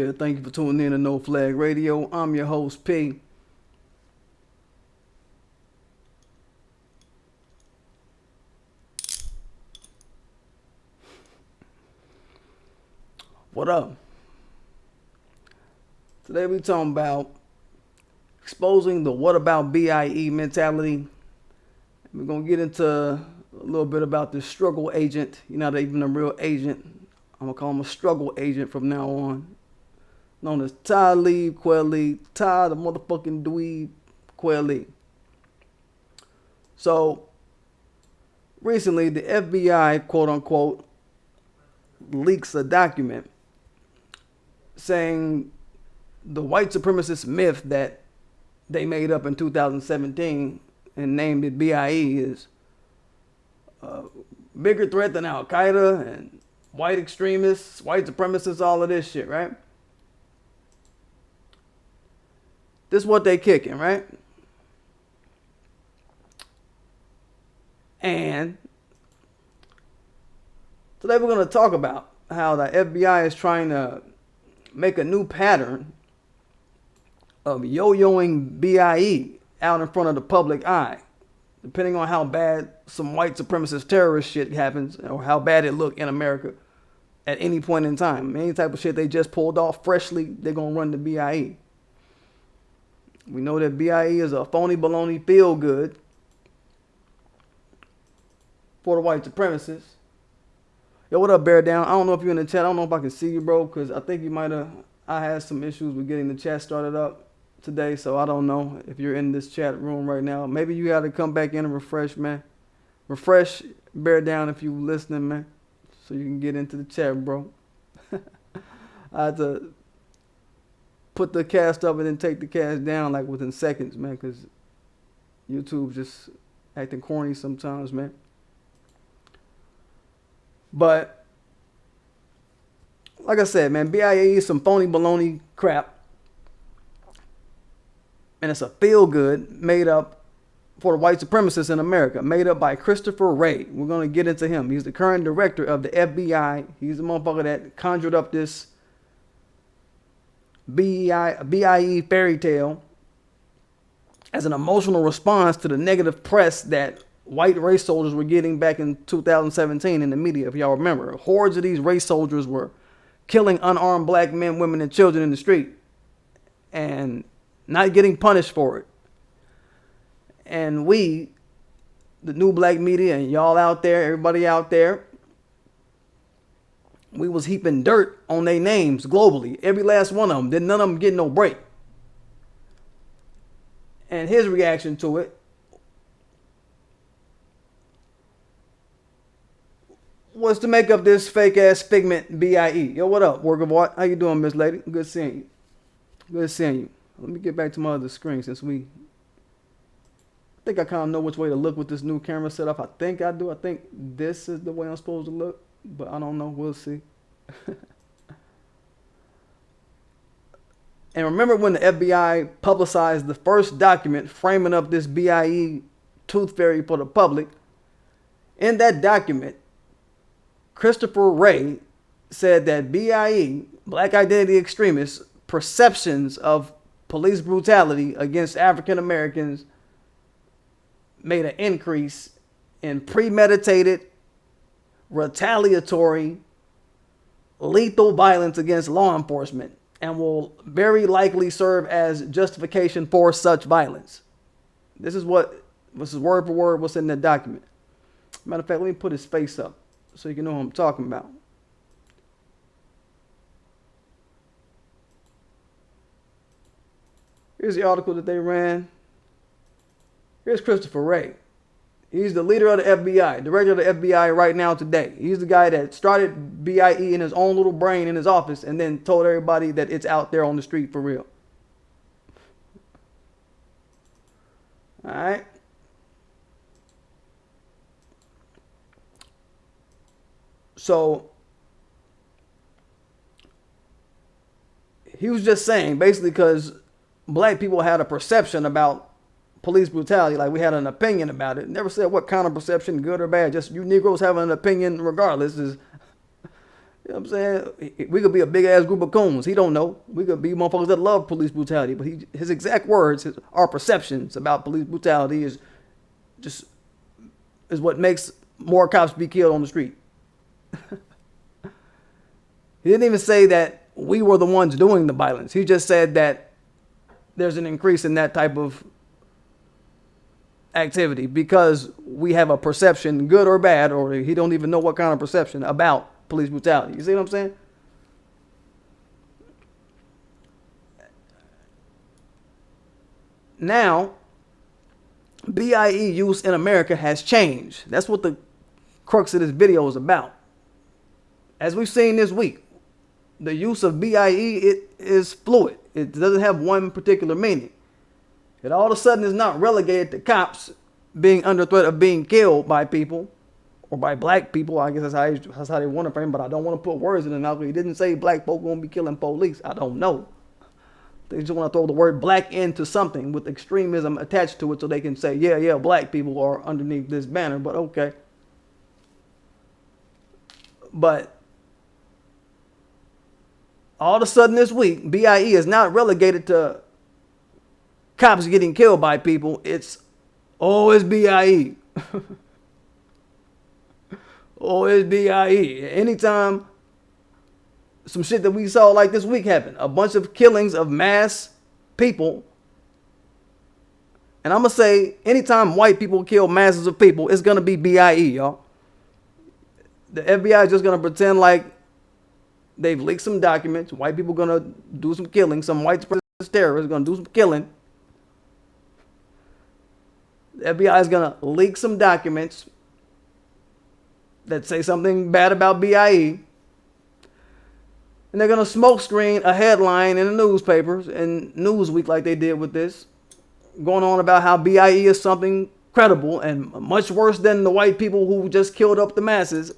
there. Thank you for tuning in to No Flag Radio. I'm your host, P. What up? Today we talking about exposing the what about BIE mentality. We're going to get into a little bit about this struggle agent. You're not even a real agent. I'm going to call him a struggle agent from now on. Known as Talib Kweli. Ty the motherfucking dweeb Kweli. So, recently the FBI, quote unquote, leaks a document saying the white supremacist myth that they made up in 2017 and named it BIE is a bigger threat than Al Qaeda and white extremists, white supremacists, all of this shit, right? This is what they kicking, right? And today we're going to talk about how the FBI is trying to make a new pattern of yo-yoing BIE out in front of the public eye, depending on how bad some white supremacist terrorist shit happens or how bad it look in America at any point in time. Any type of shit they just pulled off freshly, they're going to run the BIE. We know that BIE is a phony baloney feel good for the white supremacists. Yo, what up, Bear Down? I don't know if you're in the chat. I don't know if I can see you, bro, because I think you might have. I had some issues with getting the chat started up today, so I don't know if you're in this chat room right now. Maybe you got to come back in and refresh, man. Refresh, Bear Down, if you listening, man, so you can get into the chat, bro. I had to put the cast up and then take the cast down like within seconds, man, because YouTube just acting corny sometimes, man. But like I said, man, BIE is some phony baloney crap. And it's a feel-good made up for the white supremacists in America, made up by Christopher Wray. We're going to get into him. He's the current director of the FBI. He's the motherfucker that conjured up this BIE fairy tale as an emotional response to the negative press that white race soldiers were getting back in 2017 in the media, if y'all remember. Hordes of these race soldiers were killing unarmed black men, women, and children in the street and not getting punished for it. And we, the new black media, and y'all out there, everybody out there, we was heaping dirt on their names globally. Every last one of them. Did none of them get no break. And his reaction to it was to make up this fake ass figment BIE. Yo, what up, work of art? How you doing, Miss Lady? Good seeing you. Good seeing you. Let me get back to my other screen since I think I kind of know which way to look with this new camera setup. I think I do. I think this is the way I'm supposed to look, but I don't know. We'll see. And remember when the FBI publicized the first document framing up this BIE tooth fairy for the public? In that document, Christopher Wray said that BIE, Black Identity Extremists, perceptions of police brutality against African Americans made an increase in premeditated, retaliatory, lethal violence against law enforcement and will very likely serve as justification for such violence. This is word for word what's in that document. Matter of fact, let me put his face up so you can know what I'm talking about. Here's the article that they ran. Here's Christopher Wray. He's the leader of the FBI, director of the FBI right now today. He's the guy that started BIE in his own little brain in his office and then told everybody that it's out there on the street for real. All right. So he was just saying, basically, because black people had a perception about police brutality, like we had an opinion about it. Never said what kind of perception, good or bad. Just you Negroes having an opinion regardless is You know what I'm saying? We could be a big ass group of coons. He don't know. We could be motherfuckers that love police brutality. But his exact words, our perceptions about police brutality is what makes more cops be killed on the street. He didn't even say that we were the ones doing the violence. He just said that there's an increase in that type of activity because we have a perception, good or bad, or he don't even know what kind of perception about police brutality. You see what I'm saying? Now, BIE use in America has changed. That's what the crux of this video is about. As we've seen this week, the use of BIE, it is fluid. It doesn't have one particular meaning. It all of a sudden is not relegated to cops being under threat of being killed by people or by black people. I guess that's how they want to frame it, but I don't want to put words in the mouth. He didn't say black folk going to be killing police. I don't know. They just want to throw the word black into something with extremism attached to it so they can say, yeah, black people are underneath this banner, but okay. But all of a sudden this week, BIE is not relegated to cops getting killed by people. It's BIE. It's BIE. Anytime some shit that we saw like this week happened, a bunch of killings of mass people. And I'm going to say, anytime white people kill masses of people, it's going to be BIE, y'all. The FBI is just going to pretend like they've leaked some documents. White people going to do some killing. Some white supremacist terrorists going to do some killing. The FBI is going to leak some documents that say something bad about BIE. And they're going to smokescreen a headline in the newspapers and Newsweek like they did with this, going on about how BIE is something credible and much worse than the white people who just killed up the masses.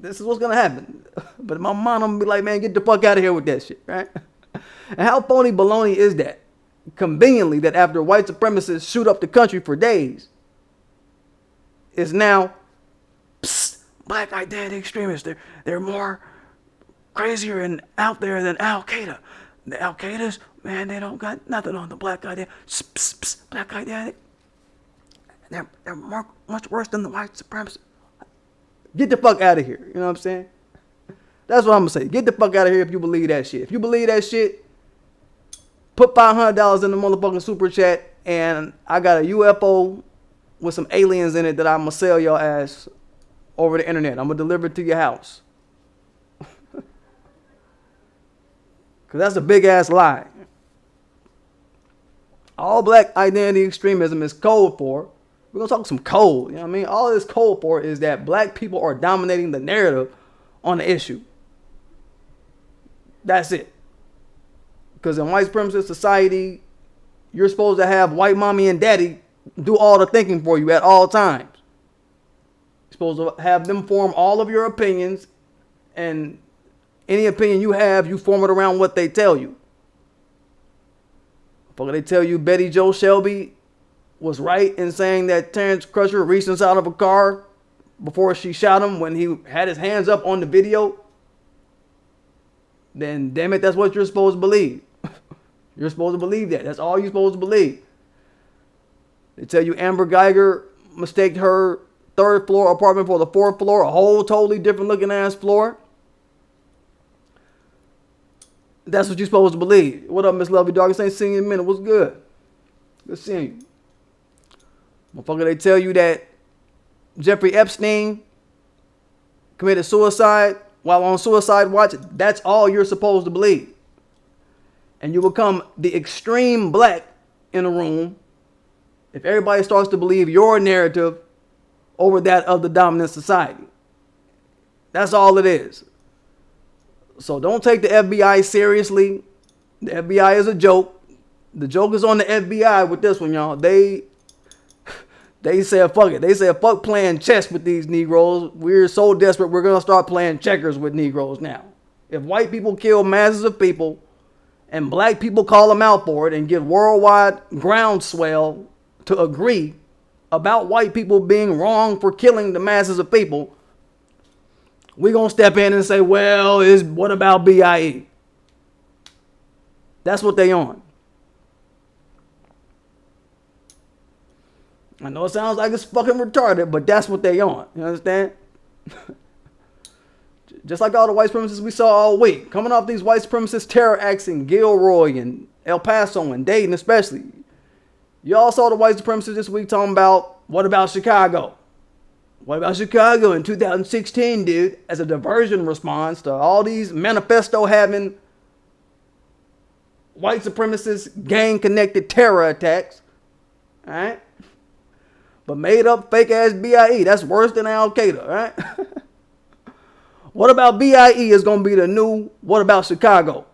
This is what's going to happen. But in my mind, I'm going to be like, man, get the fuck out of here with that shit, right? And how phony baloney is that? Conveniently, that after white supremacists shoot up the country for days, it's now, black identity extremists. They're more crazier and out there than Al-Qaeda. The Al-Qaedas, man, they don't got nothing on the black identity. Black identity. They're much worse than the white supremacists. Get the fuck out of here. You know what I'm saying? That's what I'm going to say. Get the fuck out of here if you believe that shit. If you believe that shit, put $500 in the motherfucking super chat, and I got a UFO with some aliens in it that I'm going to sell your ass over the internet. I'm going to deliver it to your house. Because that's a big ass lie. All black identity extremism is code for, we're going to talk some code, you know what I mean? All this code for is that black people are dominating the narrative on the issue. That's it. Because in white supremacist society, you're supposed to have white mommy and daddy do all the thinking for you at all times. You're supposed to have them form all of your opinions, and any opinion you have, you form it around what they tell you. Fucker, they tell you Betty Jo Shelby was right in saying that Terrence Crutcher reached inside of a car before she shot him when he had his hands up on the video. Then damn it, that's what you're supposed to believe. You're supposed to believe that. That's all you're supposed to believe. They tell you Amber Geiger mistaked her third floor apartment for the fourth floor, a whole totally different looking ass floor. That's what you're supposed to believe. What up, Miss Lovely Dog? Ain't seeing you in a minute. What's good? Good seeing you. Motherfucker, they tell you that Jeffrey Epstein committed suicide while on suicide watch. That's all you're supposed to believe. And you become the extreme black in a room if everybody starts to believe your narrative over that of the dominant society. That's all it is. So don't take the FBI seriously. The FBI is a joke. The joke is on the FBI with this one, y'all. They said fuck it. They said fuck playing chess with these Negroes. We're so desperate we're going to start playing checkers with Negroes now. If white people kill masses of people and black people call them out for it and give worldwide groundswell to agree about white people being wrong for killing the masses of people, we're going to step in and say, well, what about BIE? That's what they on. I know it sounds like it's fucking retarded, but that's what they on. You understand? Just like all the white supremacists we saw all week, coming off these white supremacist terror acts in Gilroy and El Paso and Dayton especially. Y'all saw the white supremacists this week talking about, what about Chicago? What about Chicago in 2016, dude? As a diversion response to all these manifesto having white supremacist gang connected terror attacks. All right? But made up fake ass BIE. That's worse than Al Qaeda, right? What about BIE is going to be the new what about Chicago?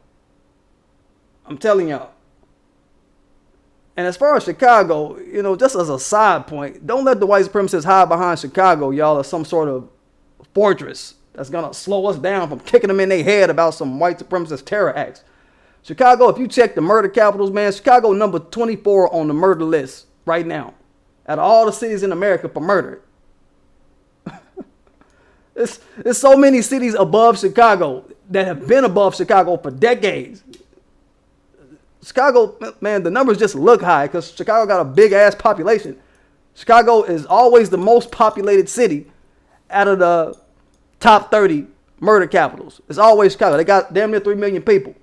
I'm telling y'all. And as far as Chicago, you know, just as a side point, don't let the white supremacists hide behind Chicago, y'all, as some sort of fortress that's going to slow us down from kicking them in their head about some white supremacist terror acts. Chicago, if you check the murder capitals, man, Chicago number 24 on the murder list right now. Out of all the cities in America for murder. There's so many cities above Chicago that have been above Chicago for decades. Chicago, man, the numbers just look high because Chicago got a big ass population. Chicago is always the most populated city out of the top 30 murder capitals. It's always Chicago. They got damn near 3 million people.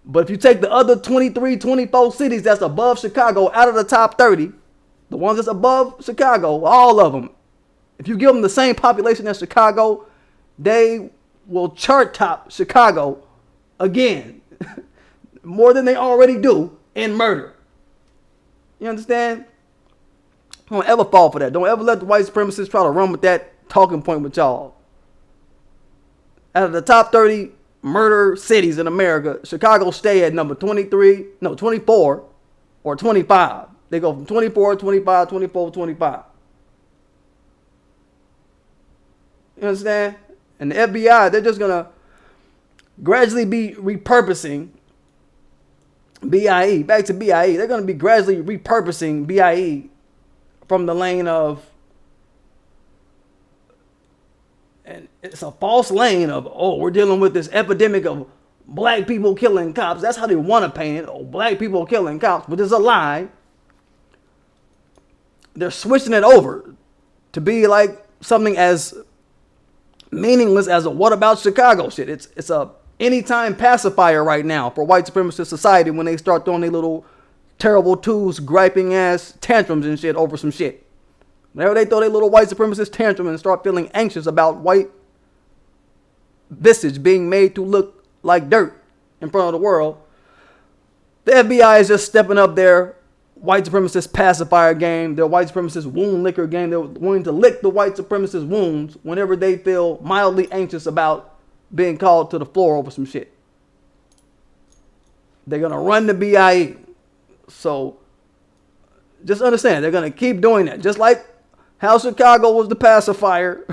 But if you take the other 23, 24 cities that's above Chicago out of the top 30, the ones that's above Chicago, all of them, if you give them the same population as Chicago, they will chart top Chicago again. More than they already do in murder. You understand? Don't ever fall for that. Don't ever let the white supremacists try to run with that talking point with y'all. Out of the top 30 murder cities in America, Chicago stay at number 24 or 25. They go from 24, 25, 24, 25. You understand? And the FBI, they're just going to gradually be repurposing BIE. Back to BIE. They're going to be gradually repurposing BIE from the lane of, and it's a false lane of, oh, we're dealing with this epidemic of black people killing cops. That's how they want to paint it. Oh, black people killing cops. But it's a lie. They're switching it over to be like something as meaningless as a what about Chicago shit. It's a anytime pacifier right now for white supremacist society when they start throwing their little terrible twos, griping ass tantrums and shit over some shit. Whenever they throw their little white supremacist tantrum and start feeling anxious about white visage being made to look like dirt in front of the world, the FBI is just stepping up their white supremacist pacifier game, their white supremacist wound licker game. They're willing to lick the white supremacist wounds whenever they feel mildly anxious about being called to the floor over some shit. They're going to run the BIE. So just understand, they're going to keep doing that. Just like how Chicago was the pacifier.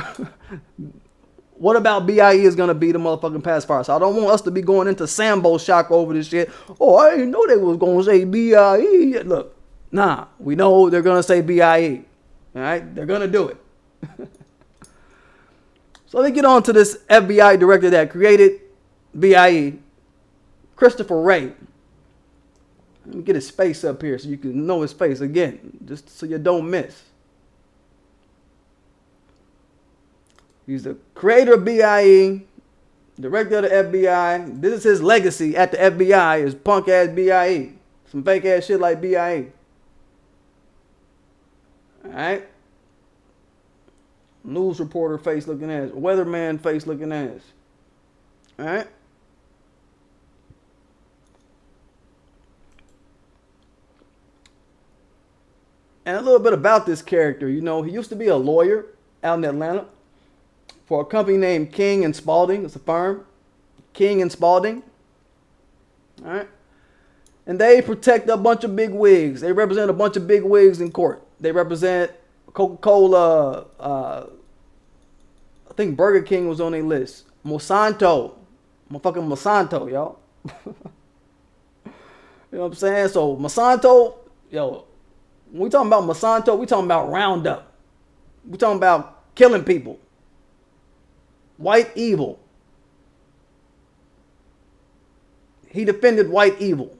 What about BIE is going to be the motherfucking pacifier? So I don't want us to be going into Sambo shock over this shit. Oh, I didn't know they was going to say BIE. Look, nah, we know they're going to say BIE. All right, they're going to do it. So let me get on to this FBI director that created BIE, Christopher Wray. Let me get his face up here so you can know his face again, just so you don't miss. He's the creator of BIE, director of the FBI. This is his legacy at the FBI, is punk ass BIE. Some fake ass shit like BIE. Alright? News reporter face looking ass. Weatherman face looking ass. Alright? And a little bit about this character. You know, he used to be a lawyer out in Atlanta for a company named King and Spalding. It's a firm. King and Spalding. All right. And they protect a bunch of big wigs. They represent a bunch of big wigs in court. They represent Coca-Cola. I think Burger King was on their list. Monsanto. Motherfucking Monsanto, y'all. You know what I'm saying? So Monsanto, yo, when we talking about Monsanto, we talking about Roundup. We talking about killing people. white evil. He defended white evil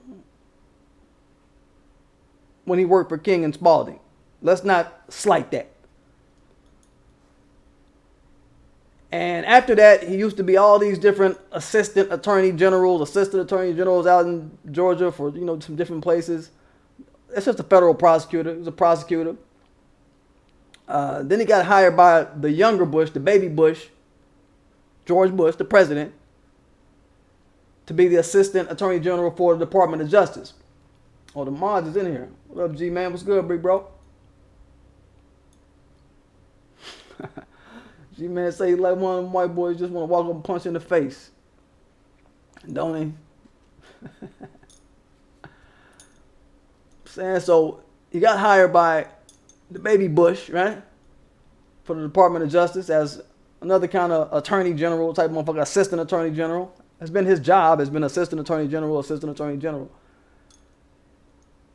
when he worked for King and Spalding. Let's not slight that. And after that, he used to be all these different assistant attorney generals out in Georgia for, some different places. That's just a federal prosecutor. He was a prosecutor. Then he got hired by the younger Bush, the baby Bush, George Bush, the president, to be the assistant attorney general for the Department of Justice. Oh, the mods is in here. What up, G man? What's good, big bro? G man say he like one of them white boys just want to walk up and punch in the face. Don't he? Saying so, he got hired by the baby Bush, right, for the Department of Justice as another kind of attorney general type motherfucker, assistant attorney general. Has been his job, has been assistant attorney general.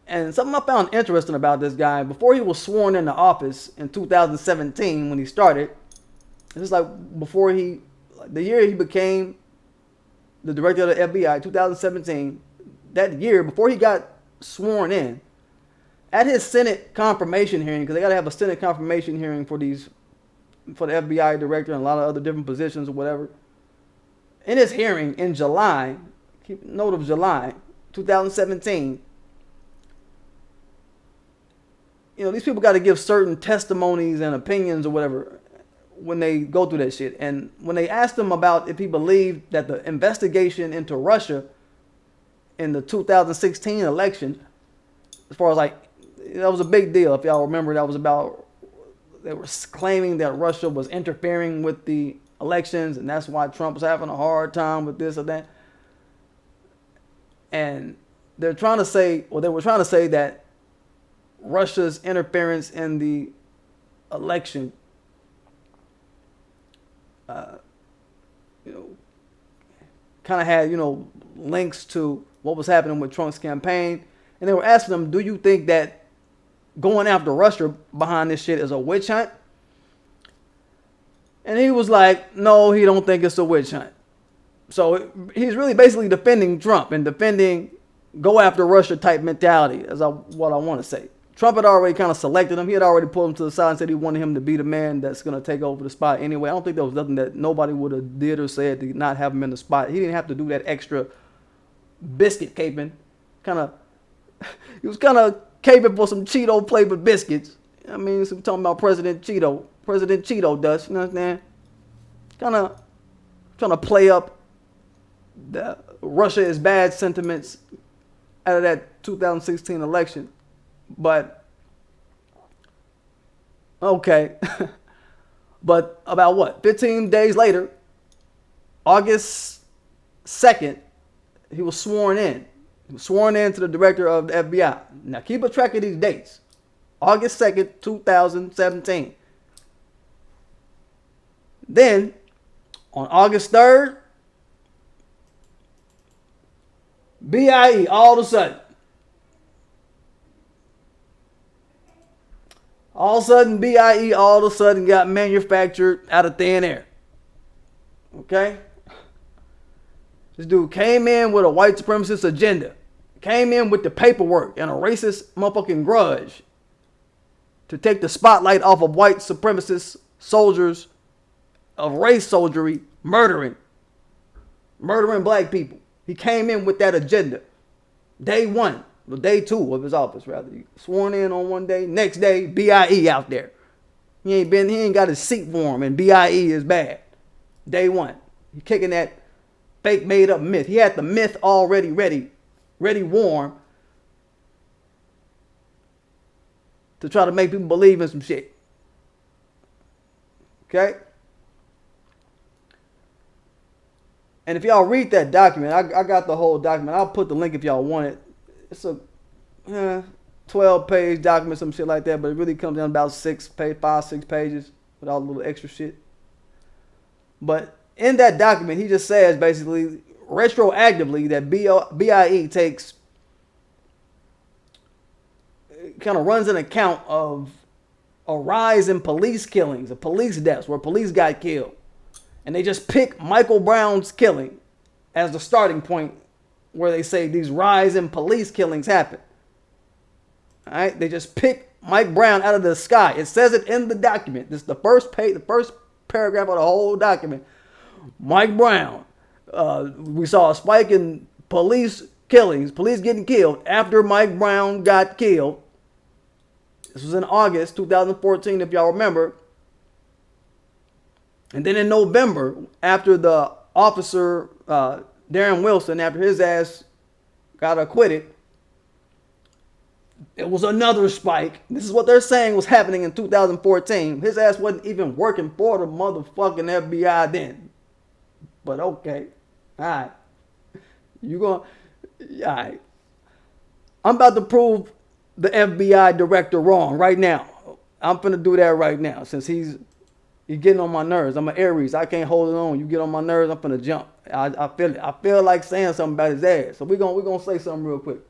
And something I found interesting about this guy, before he was sworn into office in 2017 when he started, it's like before the year he became the director of the FBI, 2017, that year, before he got sworn in, at his Senate confirmation hearing, because they got to have a Senate confirmation hearing for the FBI director and a lot of other different positions or whatever. In his hearing in July, keep note of July 2017, these people got to give certain testimonies and opinions or whatever when they go through that shit. And when they asked him about if he believed that the investigation into Russia in the 2016 election, as far as that was a big deal. If y'all remember, that was about, they were claiming that Russia was interfering with the elections, and that's why Trump was having a hard time with this or that. And they were trying to say that Russia's interference in the election, kind of had, links to what was happening with Trump's campaign. And they were asking him, do you think that going after Russia behind this shit is a witch hunt? And he was like, no, he don't think it's a witch hunt. So he's really basically defending Trump and defending go after Russia type mentality, what I want to say. Trump had already kind of selected him. He had already pulled him to the side and said he wanted him to be the man that's going to take over the spot anyway. I don't think there was nothing that nobody would have did or said to not have him in the spot. He didn't have to do that extra biscuit caping. He was kind of caping for some Cheeto flavored biscuits. I mean, so we're talking about President Cheeto does, you know what I'm saying? Kind of trying to play up the Russia is bad sentiments out of that 2016 election. But, okay. But about what? 15 days later, August 2nd, he was sworn in. He was sworn in to the director of the FBI. Now keep a track of these dates. August 2nd, 2017. Then, on August 3rd, BIE all of a sudden. All of a sudden, BIE all of a sudden got manufactured out of thin air. Okay? This dude came in with a white supremacist agenda. Came in with the paperwork and a racist motherfucking grudge to take the spotlight off of white supremacist soldiers of race soldiery murdering black people. He came in with that agenda. Day one. Well, day two of his office, rather. He sworn in on one day. Next day, BIE out there. He ain't got his seat warm, and BIE is bad. Day one. He kicking that fake made up myth. He had the myth already ready warm to try to make people believe in some shit. Okay? And if y'all read that document, I got the whole document. I'll put the link if y'all want it. It's a 12-page document, some shit like that, but it really comes down to about 5, 6 pages with all the little extra shit. But in that document, he just says basically retroactively that BIE takes, kind of runs an account of a rise in police killings, of police deaths, where police got killed. And they just pick Michael Brown's killing as the starting point where they say these rise in police killings happen. All right, they just pick Mike Brown out of the sky. It says it in the document. This is the first page, the first paragraph of the whole document. Mike Brown. We saw a spike in police killings, police getting killed after Mike Brown got killed. This was in August 2014, if y'all remember. And then in November, after the officer, Darren Wilson, after his ass got acquitted, it was another spike. This is what they're saying was happening in 2014. His ass wasn't even working for the motherfucking FBI then. But okay. All right. You going to... All right. I'm about to prove the FBI director wrong right now. I'm finna do that right now since he's getting on my nerves. I'm an Aries. I can't hold it on. You get on my nerves, I'm finna jump. I feel it. I feel like saying something about his ass. So we're gonna say something real quick.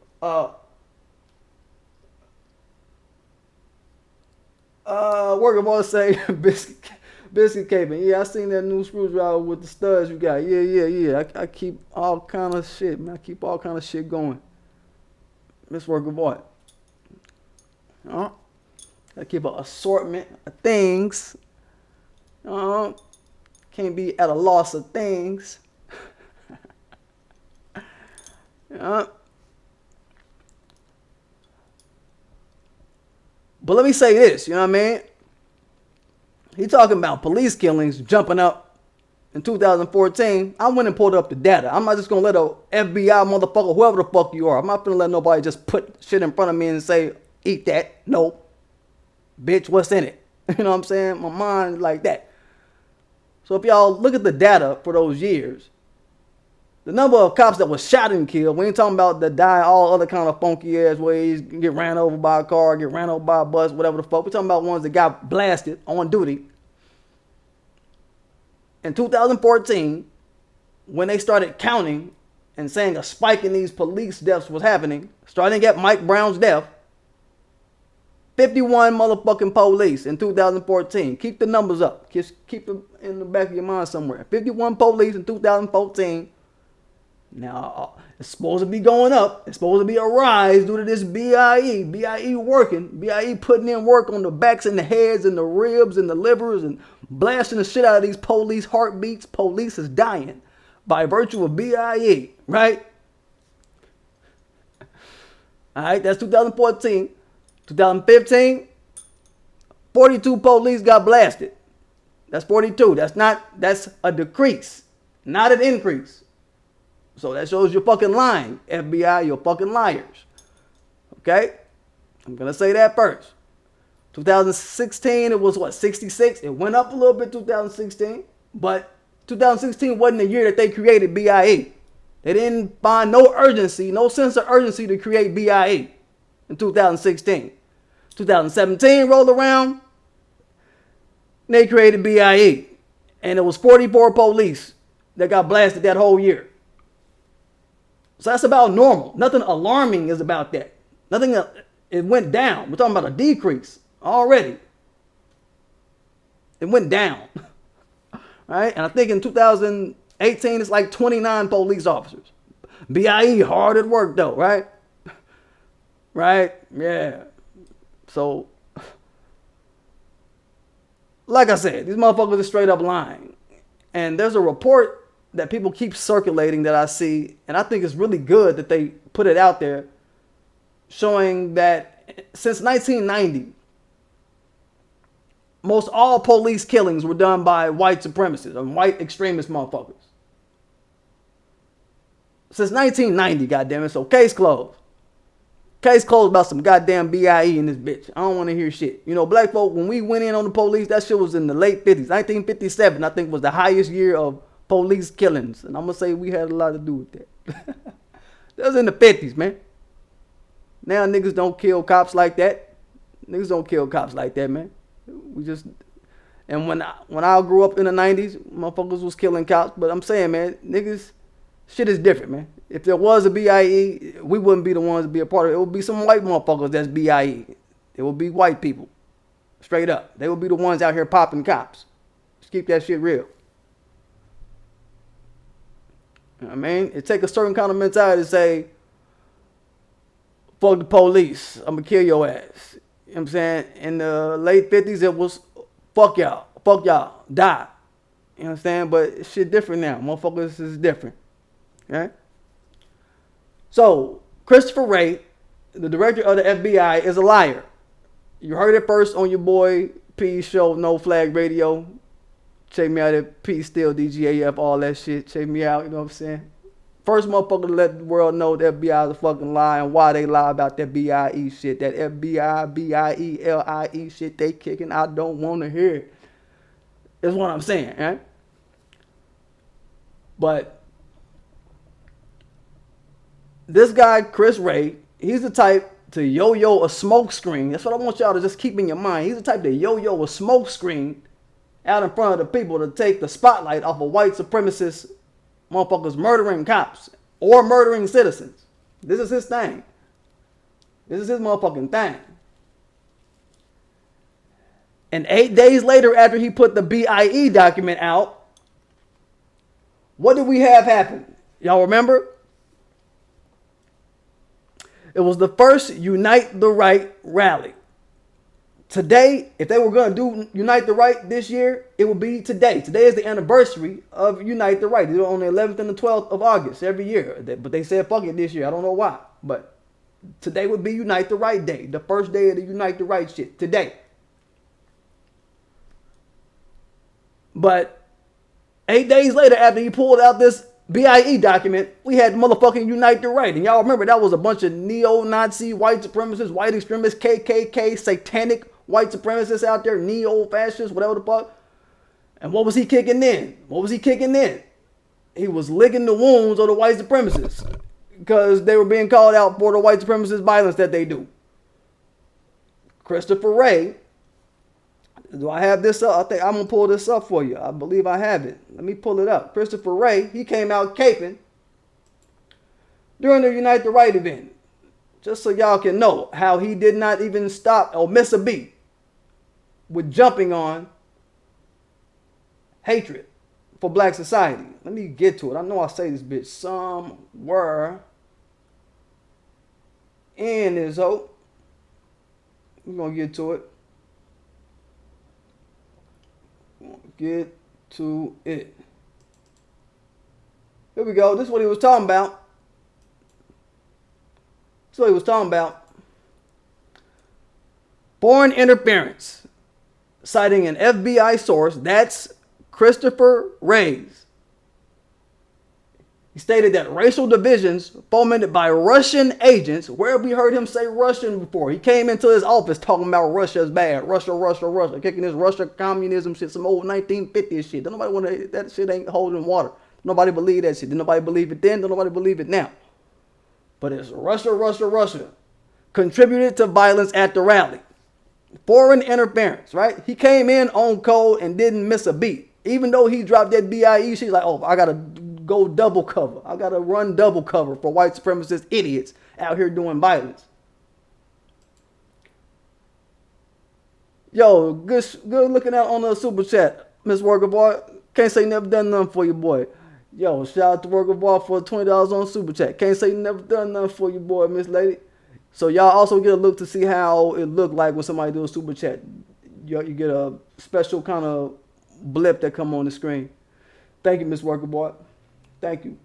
Working on say biscuit caping. Yeah, I seen that new screwdriver with the studs you got. Yeah. I keep all kind of shit, man. I keep all kind of shit going. Miss Work of Art. I keep an assortment of things. Can't be at a loss of things. But let me say this, you know what I mean? He talking about police killings jumping up in 2014. I went and pulled up the data. I'm not just going to let a FBI motherfucker, whoever the fuck you are, I'm not going to let nobody just put shit in front of me and say, eat that. No. Bitch, what's in it? You know what I'm saying? My mind like that. So if y'all look at the data for those years, the number of cops that was shot and killed, we ain't talking about that die all other kind of funky ass ways, get ran over by a car, get ran over by a bus, whatever the fuck. We're talking about ones that got blasted on duty. In 2014, when they started counting and saying a spike in these police deaths was happening, starting at Mike Brown's death, 51 motherfucking police in 2014. Keep the numbers up. Just keep them in the back of your mind somewhere. 51 police in 2014. Now, it's supposed to be going up. It's supposed to be a rise due to this BIE. BIE working. BIE putting in work on the backs and the heads and the ribs and the livers and blasting the shit out of these police heartbeats. Police is dying by virtue of BIE, right? All right, that's 2014. 2015, 42 police got blasted. That's 42. That's a decrease, not an increase. So that shows you're fucking lying, FBI, you're fucking liars. Okay? I'm going to say that first. 2016, it was what, 66? It went up a little bit 2016, but 2016 wasn't the year that they created BIE. They didn't find no urgency, no sense of urgency to create BIE in 2016. 2017 rolled around, they created BIE, and it was 44 police that got blasted that whole year. So that's about normal. Nothing alarming is about that. Nothing, it went down. We're talking about a decrease already. It went down. Right? And I think in 2018, it's like 29 police officers. BIE, hard at work though, right? Right? Yeah. So, like I said, these motherfuckers are straight up lying. And there's a report that people keep circulating that I see, and I think it's really good that they put it out there, showing that since 1990, most all police killings were done by white supremacists and white extremist motherfuckers. Since 1990, goddammit, so case closed. Case closed about some goddamn BIE in this bitch. I don't want to hear shit. You know, black folk, when we went in on the police, that shit was in the late 50s. 1957, I think, was the highest year of police killings. And I'm going to say we had a lot to do with that. That was in the 50s, man. Now niggas don't kill cops like that. Niggas don't kill cops like that, man. We just... And when I grew up in the 90s, motherfuckers was killing cops. But I'm saying, man, niggas... Shit is different, man. If there was a BIE, we wouldn't be the ones to be a part of it. It would be some white motherfuckers that's BIE. It would be white people. Straight up. They would be the ones out here popping cops. Just keep that shit real. You know what I mean? It takes a certain kind of mentality to say, fuck the police, I'm gonna kill your ass. You know what I'm saying? In the late 50s, it was fuck y'all, die. You know what I'm saying? But shit different now. Motherfuckers is different. Okay? So, Christopher Wray, the director of the FBI, is a liar. You heard it first on your boy P show, No Flag Radio. Check me out at P Still DGAF, all that shit. Check me out, you know what I'm saying? First motherfucker to let the world know the FBI is a fucking lie and why they lie about that BIE shit. That FBI, BIELIE shit they kicking. I don't want to hear it. Is what I'm saying, right? But this guy, Chris Wray, he's the type to yo-yo a smoke screen. That's what I want y'all to just keep in your mind. He's the type to yo-yo a smoke screen out in front of the people to take the spotlight off of white supremacist motherfuckers murdering cops or murdering citizens. This is his thing. This is his motherfucking thing. And 8 days later, after he put the BIE document out, what did we have happen? Y'all remember? It was the first Unite the Right rally. Today, if they were going to do Unite the Right this year, it would be today. Today is the anniversary of Unite the Right. They do it on the 11th and the 12th of August every year. But they said fuck it this year. I don't know why. But today would be Unite the Right Day. The first day of the Unite the Right shit. Today. But 8 days later, after he pulled out this BIE document, we had motherfucking Unite the Right. And y'all remember that was a bunch of neo-Nazi, white supremacists, white extremists, KKK, satanic white supremacists out there, neo-fascists, whatever the fuck. And what was he kicking in? What was he kicking in? He was licking the wounds of the white supremacists because they were being called out for the white supremacist violence that they do. Christopher Wray, do I have this up? I think I'm going to pull this up for you. I believe I have it. Let me pull it up. Christopher Wray, he came out caping during the Unite the Right event. Just so y'all can know how he did not even stop or miss a beat with jumping on hatred for black society. Let me get to it. I know I say this bitch somewhere in this hope. We're going to get to it. Get to it. Here we go. This is what he was talking about. This is what he was talking about. Foreign interference. Citing an FBI source. That's Christopher Wray's. He stated that racial divisions fomented by Russian agents. Where have we heard him say Russian before? He came into his office talking about Russia's bad. Russia. Kicking this Russia communism shit. Some old 1950s shit. Don't nobody want to, that shit ain't holding water. Nobody believe that shit. Did nobody believe it then? Don't nobody believe it now. But it's Russia. Contributed to violence at the rally. Foreign interference, right? He came in on code and didn't miss a beat. Even though he dropped that BIE, she's like, oh, I got to go double cover. I got to run double cover for white supremacist idiots out here doing violence. Yo, good looking out on the super chat, Miss Worker Boy. Can't say never done nothing for you, boy. Yo, shout out to Worker Boy for $20 on super chat. Can't say never done nothing for you, boy, Miss Lady. So y'all also get a look to see how it looked like when somebody do a super chat. You get a special kind of blip that come on the screen. Thank you, Miss Worker Boy. Thank you.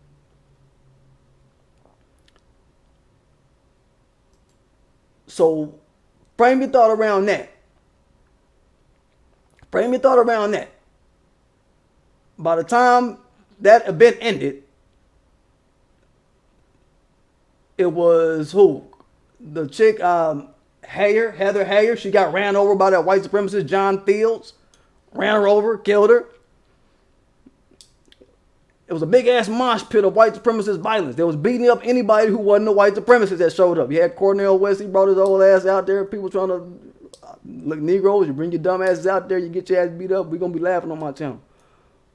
So frame your thought around that. Frame your thought around that. By the time that event ended, it was who? The chick, Heather Heyer, she got ran over by that white supremacist John Fields. Ran her over, killed her. It was a big ass mosh pit of white supremacist violence. They was beating up anybody who wasn't a white supremacist that showed up. You had Cornel West, he brought his old ass out there. People trying to look Negroes, you bring your dumb asses out there, you get your ass beat up. We're going to be laughing on my channel.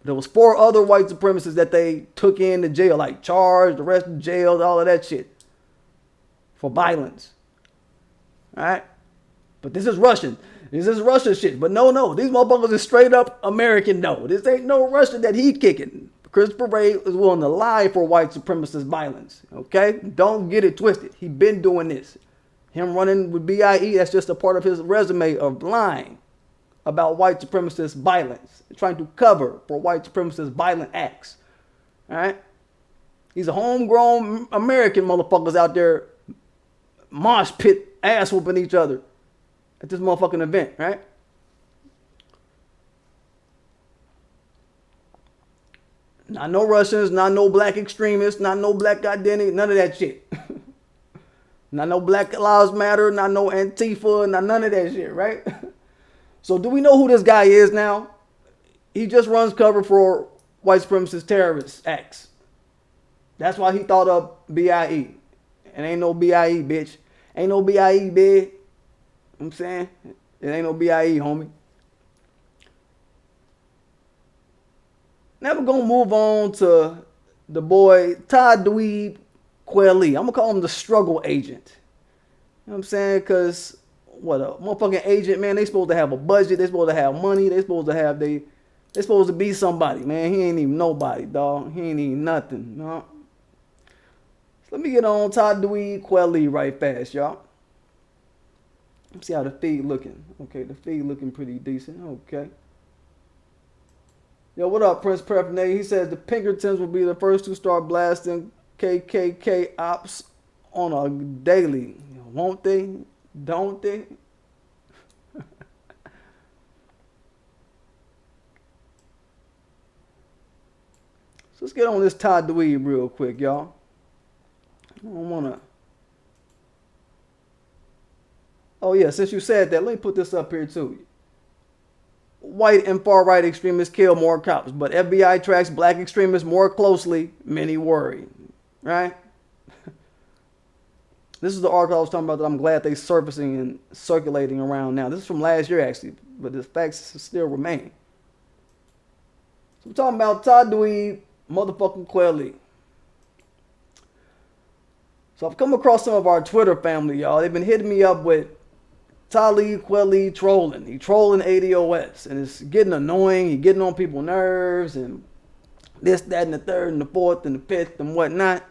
There was 4 other white supremacists that they took into jail, like charged, arrested, jailed, all of that shit. For violence. Alright? But this is Russian. This is Russian shit. But no. These motherfuckers is straight up American, no. This ain't no Russian that he kicking. Christopher Wray is willing to lie for white supremacist violence. Okay? Don't get it twisted. He been doing this. Him running with BIE, that's just a part of his resume of lying about white supremacist violence. Trying to cover for white supremacist violent acts. Alright? These are homegrown American motherfuckers out there mosh pit ass whooping each other at this motherfucking event, right? Not no Russians, not no black extremists, not no black identity, none of that shit. Not no Black Lives Matter, not no Antifa, not none of that shit, right? So do we know who this guy is now? He just runs cover for white supremacist terrorist acts. That's why he thought up BIE. And ain't no BIE, bitch. Ain't no BIE, bitch. You know what I'm saying? It ain't no BIE, homie. Now we're going to move on to the boy Talib Kweli. I'm going to call him the struggle agent. You know what I'm saying? Because what a motherfucking agent, man. They supposed to have a budget. They supposed to have money. They supposed to have, they supposed to be somebody, man. He ain't even nobody, dog. He ain't even nothing, you know? So let me get on Talib Kweli right fast, y'all. Let's see how the feed looking. Okay, the feed looking pretty decent. Okay. Yo, what up, Prince Prefnay? He says the Pinkertons will be the first to start blasting KKK ops on a daily. Won't they? Don't they? So let's get on this Talib real quick, y'all. I don't want to. Oh, yeah, since you said that, let me put this up here, too. White and far-right extremists kill more cops, but FBI tracks black extremists more closely, many worry. Right? This is the article I was talking about that I'm glad they're surfacing and circulating around now. This is from last year, actually, but the facts still remain. So I'm talking about Talib motherfucking Kweli. So I've come across some of our Twitter family, y'all. They've been hitting me up with Talib Kweli trolling. He trolling ADOS. And it's getting annoying. He getting on people's nerves and this, that, and the third, and the fourth, and the fifth, and whatnot.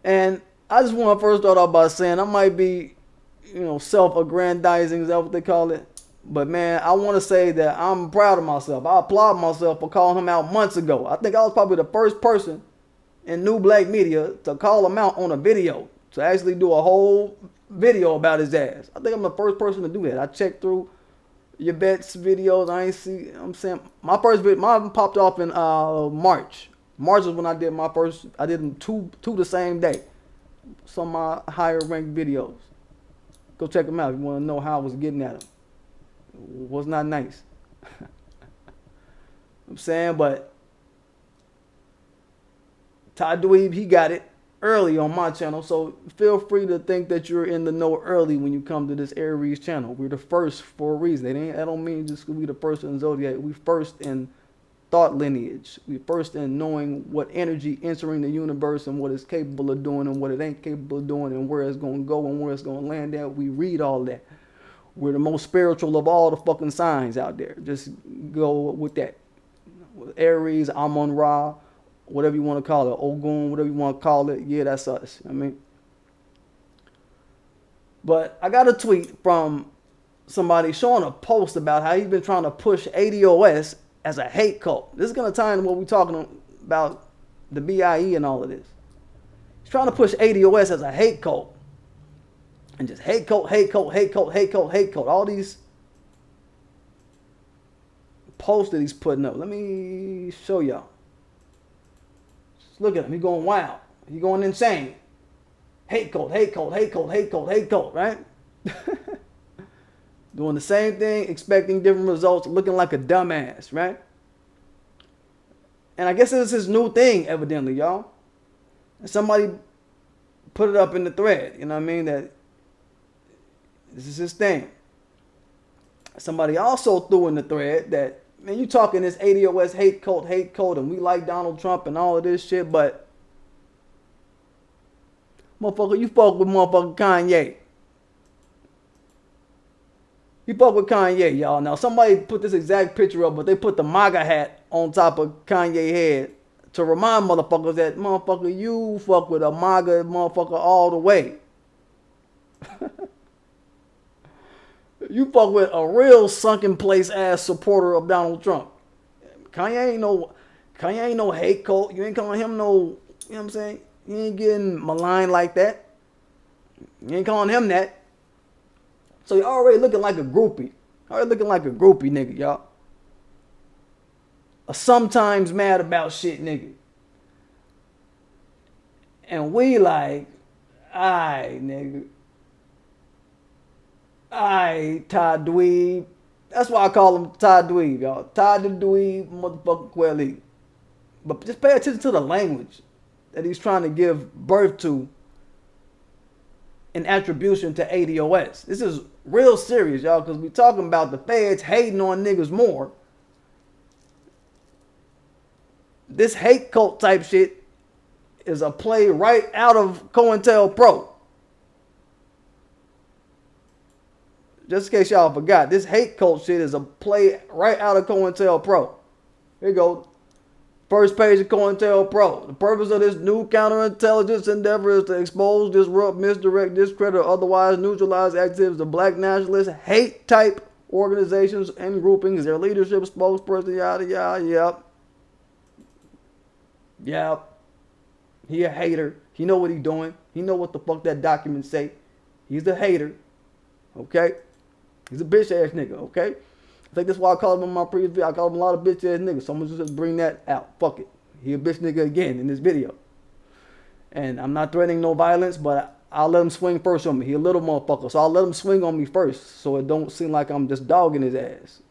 And I just want to first start off by saying I might be, self-aggrandizing, is that what they call it? But man, I want to say that I'm proud of myself. I applaud myself for calling him out months ago. I think I was probably the first person in new black media to call him out on a video, to actually do a whole video about his ass. I think I'm the first person to do that. I checked through your bet's videos. I ain't see, I'm saying, my first video, mine popped off in March. March was when I did my first, I did them two the same day. Some of my higher ranked videos. Go check them out if you want to know how I was getting at them. It was not nice. I'm saying, but Talib, he got it early on my channel, so feel free to think that you're in the know early when you come to this Aries channel. We're the first for a reason. That don't mean just we the first in Zodiac. We first in thought lineage. We first in knowing what energy entering the universe and what it's capable of doing and what it ain't capable of doing and where it's going to go and where it's going to land at. We read all that. We're the most spiritual of all the fucking signs out there. Just go with that. Aries, Amon-Ra, whatever you want to call it, Ogun, whatever you want to call it. Yeah, that's us. I mean, but I got a tweet from somebody showing a post about how he's been trying to push ADOS as a hate cult. This is going to tie into what we're talking about, the BIE and all of this. He's trying to push ADOS as a hate cult. And just hate cult, hate cult, hate cult, hate cult, hate cult. All these posts that he's putting up. Let me show y'all. Just look at him. He's going wild. He's going insane. Hate cult, hate cult, hate cult, hate cult, hate cult, right? Doing the same thing, expecting different results, looking like a dumbass, right? And I guess this is his new thing, evidently, y'all. And somebody put it up in the thread, you know what I mean? That this is his thing. Somebody also threw in the thread that, man, you talking this ADOS hate cult, and we like Donald Trump and all of this shit, but motherfucker, you fuck with motherfucker Kanye. He fuck with Kanye, y'all. Now somebody put this exact picture up, but they put the MAGA hat on top of Kanye head to remind motherfuckers that, motherfucker, you fuck with a MAGA motherfucker all the way. You fuck with a real sunken place ass supporter of Donald Trump. Kanye ain't no hate cult. You ain't calling him no, you know what I'm saying? He ain't getting maligned like that. You ain't calling him that. So you're already looking like a groupie. Already looking like a groupie, nigga, y'all. A sometimes mad about shit, nigga. And we like, aight, nigga. Aight, Todd Dweeb. That's why I call him Todd Dweeb, y'all. Todd the Dweeb, motherfucking Kweli. But just pay attention to the language that he's trying to give birth to in attribution to ADOS. This is real serious, y'all, because we talking about the feds hating on niggas more. This hate cult type shit is a play right out of COINTELPRO. Just in case y'all forgot, this hate cult shit is a play right out of COINTELPRO. Here you go. First page of COINTELPRO. The purpose of this new counterintelligence endeavor is to expose, disrupt, misdirect, discredit, or otherwise neutralize activities of black nationalist hate type organizations and groupings, their leadership, spokesperson, yada yada, yep. He a hater. He know what he doing. He know what the fuck that document say. He's a hater. Okay? He's a bitch ass nigga, okay? I think that's why I called him in my previous video. I called him a lot of bitch ass niggas. Someone just bring that out. Fuck it. He a bitch nigga again in this video. And I'm not threatening no violence, but I'll let him swing first on me. He a little motherfucker, so I'll let him swing on me first, so it don't seem like I'm just dogging his ass.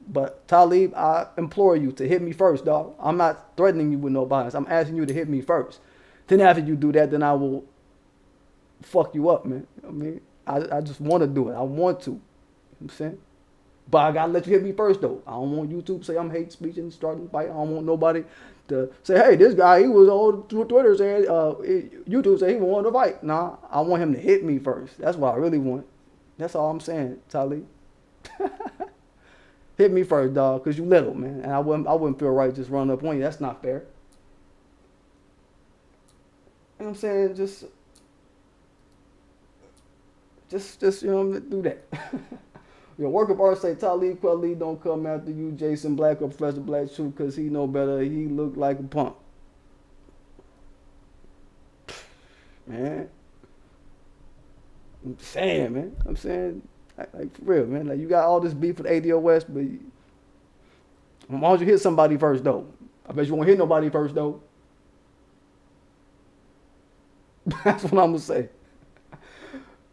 But Talib, I implore you to hit me first, dog. I'm not threatening you with no violence. I'm asking you to hit me first. Then after you do that, then I will fuck you up, man. I mean, I just want to do it. I want to. You know what I'm saying? But I gotta let you hit me first, though. I don't want YouTube to say I'm hate speech and starting a fight. I don't want nobody to say, hey, this guy, he was on Twitter saying, YouTube said he wanted to fight. Nah, I want him to hit me first. That's what I really want. That's all I'm saying, Talib. Hit me first, dog, because you little, man. And I wouldn't feel right just running up on you. That's not fair. You know what I'm saying? Just you know, do that. Your work of art say Talib Kweli don't come after you, Jason Black or Professor Black Truth, because he know better. He look like a punk. Man. I'm saying, man. I'm saying, like for real, man. Like you got all this beef with ADOS, but why don't you hit somebody first, though? I bet you won't hit nobody first, though. That's what I'm going to say.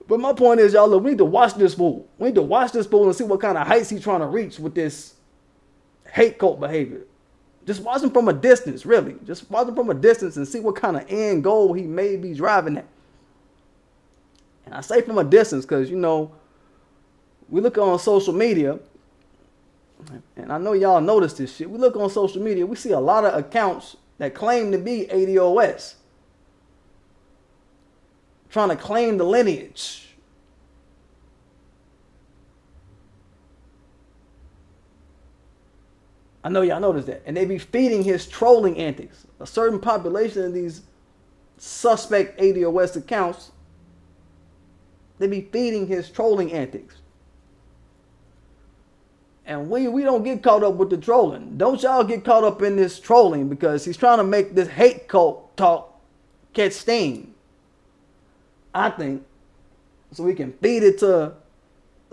But my point is, y'all, look, we need to watch this fool. We need to watch this fool and see what kind of heights he's trying to reach with this hate cult behavior. Just watch him from a distance, really. Just watch him from a distance and see what kind of end goal he may be driving at. And I say from a distance because, you know, we look on social media, and I know y'all notice this shit. We look on social media, we see a lot of accounts that claim to be ADOS. Trying to claim the lineage. I know y'all noticed that. And they be feeding his trolling antics. A certain population of these suspect ADOS accounts, they be feeding his trolling antics. And we don't get caught up with the trolling. Don't y'all get caught up in this trolling, because he's trying to make this hate cult talk catch steam. I think, so we can feed it to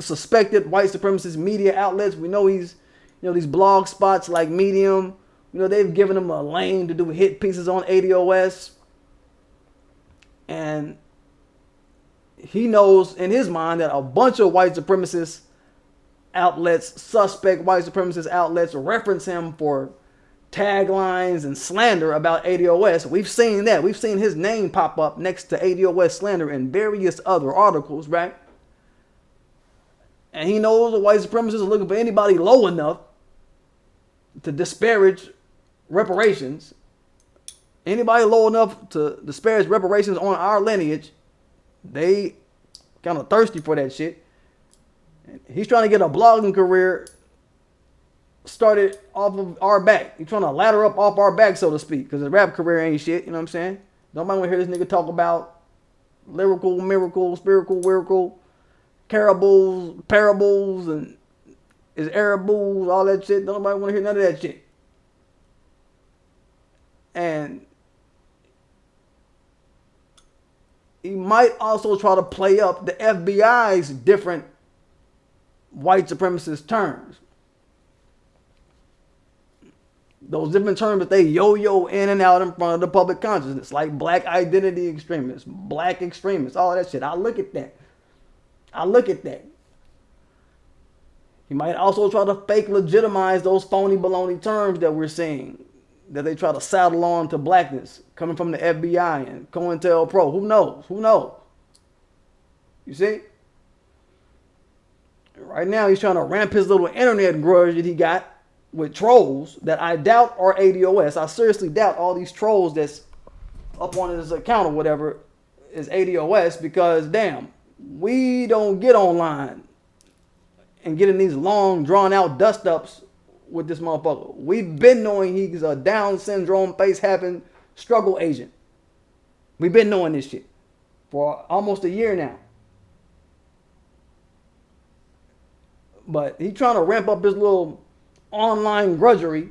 suspected white supremacist media outlets. We know he's, you know, these blog spots like Medium, you know, they've given him a lane to do hit pieces on ADOS. And he knows in his mind that a bunch of white supremacist outlets, suspect white supremacist outlets, reference him for taglines and slander about ADOS. We've seen that. We've seen his name pop up next to ADOS slander in various other articles, right? And he knows the white supremacists are looking for anybody low enough to disparage reparations. Anybody low enough to disparage reparations on our lineage, they kind of thirsty for that shit. He's trying to get a blogging career started off of our back. He's trying to ladder up off our back, so to speak, because his rap career ain't shit. You know what I'm saying? Nobody want to hear this nigga talk about lyrical, miracle, spiritual, miracle, parables, and his Arabos, all that shit. Nobody want to hear none of that shit. And he might also try to play up the FBI's different white supremacist terms. Those different terms that they yo-yo in and out in front of the public consciousness, like black identity extremists, black extremists, all that shit. I look at that. He might also try to fake legitimize those phony baloney terms that we're seeing, that they try to saddle on to blackness, coming from the FBI and COINTELPRO. Who knows? You see? Right now, he's trying to ramp his little internet grudge that he got with trolls that I doubt are ADOS. I seriously doubt all these trolls that's up on his account or whatever is ADOS, because damn, we don't get online and get in these long, drawn-out dust-ups with this motherfucker. We've been knowing he's a Down syndrome, face-having struggle agent. We've been knowing this shit for almost a year now. But he's trying to ramp up his little online grudgery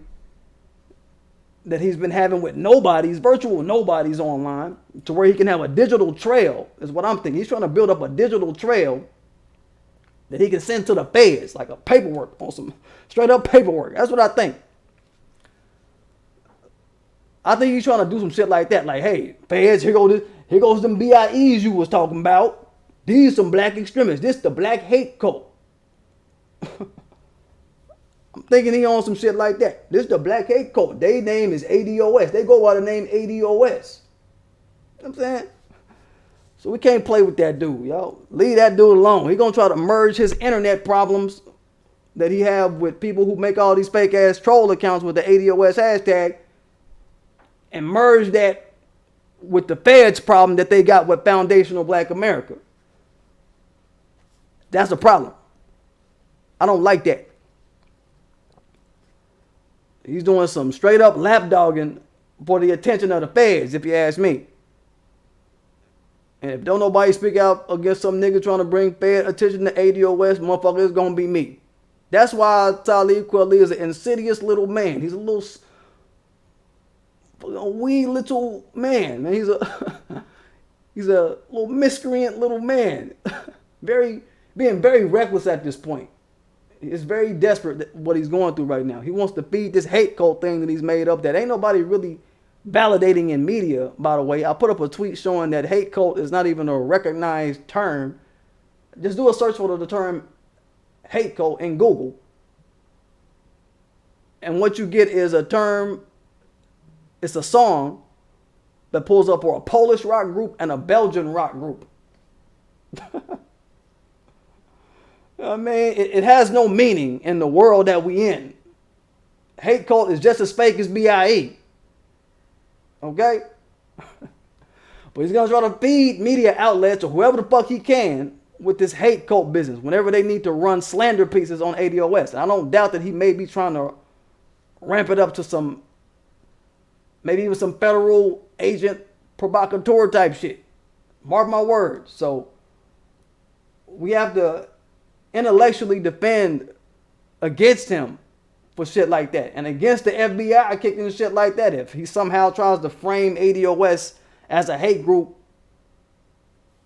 that he's been having with nobodies, virtual nobodies online, to where he can have a digital trail, is what I'm thinking. He's trying to build up a digital trail that he can send to the feds, like a paperwork, on some straight up paperwork. That's what I think. I think he's trying to do some shit like that. Like, hey, feds, here goes them BIEs you was talking about. These some black extremists. This the black hate cult. I'm thinking he on some shit like that. This the black hate cult. Their name is ADOS. They go by the name ADOS. You know what I'm saying? So we can't play with that dude, yo. Leave that dude alone. He gonna try to merge his internet problems that he have with people who make all these fake ass troll accounts with the ADOS hashtag, and merge that with the feds problem that they got with foundational black America. That's a problem. I don't like that. He's doing some straight up lapdogging for the attention of the feds, if you ask me. And if don't nobody speak out against some nigga trying to bring fed attention to ADOS, motherfucker, it's gonna be me. That's why Talib Kweli is an insidious little man. He's a little wee little man. He's a little miscreant little man. Being very reckless at this point. It's very desperate what he's going through right now. He wants to feed this hate cult thing that he's made up that ain't nobody really validating in media, by the way. I put up a tweet showing that hate cult is not even a recognized term. Just do a search for the term hate cult in Google. And what you get is a term, it's a song that pulls up for a Polish rock group and a Belgian rock group. I mean, it has no meaning in the world that we in. Hate cult is just as fake as BIE. Okay? But he's going to try to feed media outlets or whoever the fuck he can with this hate cult business whenever they need to run slander pieces on ADOS. And I don't doubt that he may be trying to ramp it up to some, maybe even some federal agent provocateur type shit. Mark my words. So we have to intellectually defend against him for shit like that, and against the FBI kicking shit like that. If he somehow tries to frame ADOS as a hate group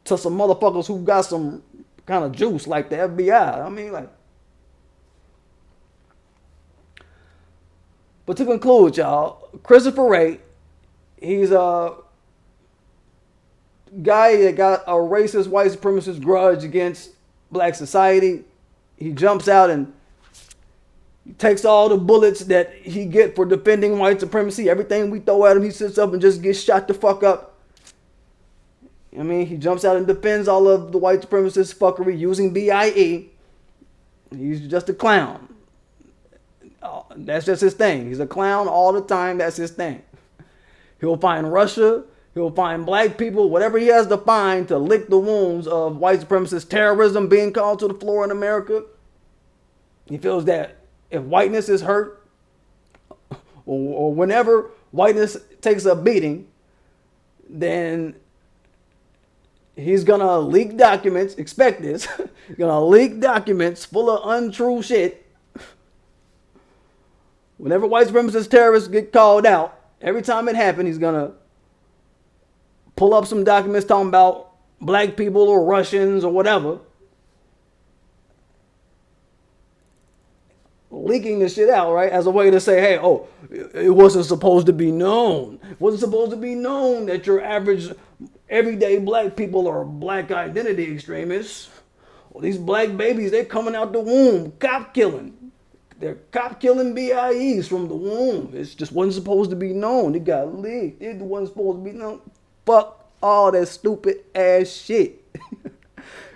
to some motherfuckers who got some kind of juice like the FBI. I mean, like. But to conclude, y'all, Christopher Wray, he's a guy that got a racist white supremacist grudge against black society. He jumps out and he takes all the bullets that he get for defending white supremacy. Everything we throw at him, he sits up and just gets shot the fuck up. I mean, he jumps out and defends all of the white supremacist fuckery using BIE. He's just a clown. That's just his thing. He's a clown all the time. That's his thing. He'll find Russia. He'll find black people, whatever he has to find to lick the wounds of white supremacist terrorism being called to the floor in America. He feels that if whiteness is hurt, or whenever whiteness takes a beating, then he's gonna leak documents. Expect this. He's gonna leak documents full of untrue shit. Whenever white supremacist terrorists get called out, every time it happens, he's gonna pull up some documents talking about black people or Russians or whatever, leaking this shit out, right? As a way to say, hey, oh, it wasn't supposed to be known. It wasn't supposed to be known that your average, everyday black people are black identity extremists. Well, these black babies, they're coming out the womb, cop killing. They're cop killing BIEs from the womb. It just wasn't supposed to be known. It got leaked. It wasn't supposed to be known. Fuck all that stupid ass shit.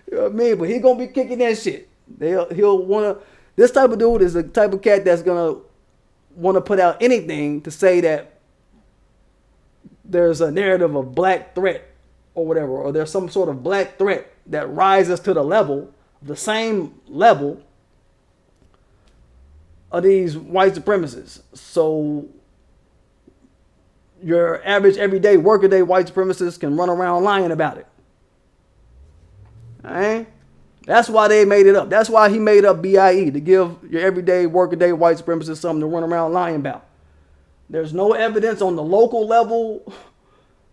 You know what I mean? But he gonna be kicking that shit. He'll wanna. This type of dude is the type of cat that's gonna want to put out anything to say that there's a narrative of black threat or whatever, or there's some sort of black threat that rises to the level, the same level of these white supremacists. So your average everyday workaday white supremacist can run around lying about it. Alright? That's why they made it up. That's why he made up BIE, to give your everyday workaday white supremacist something to run around lying about. There's no evidence on the local level,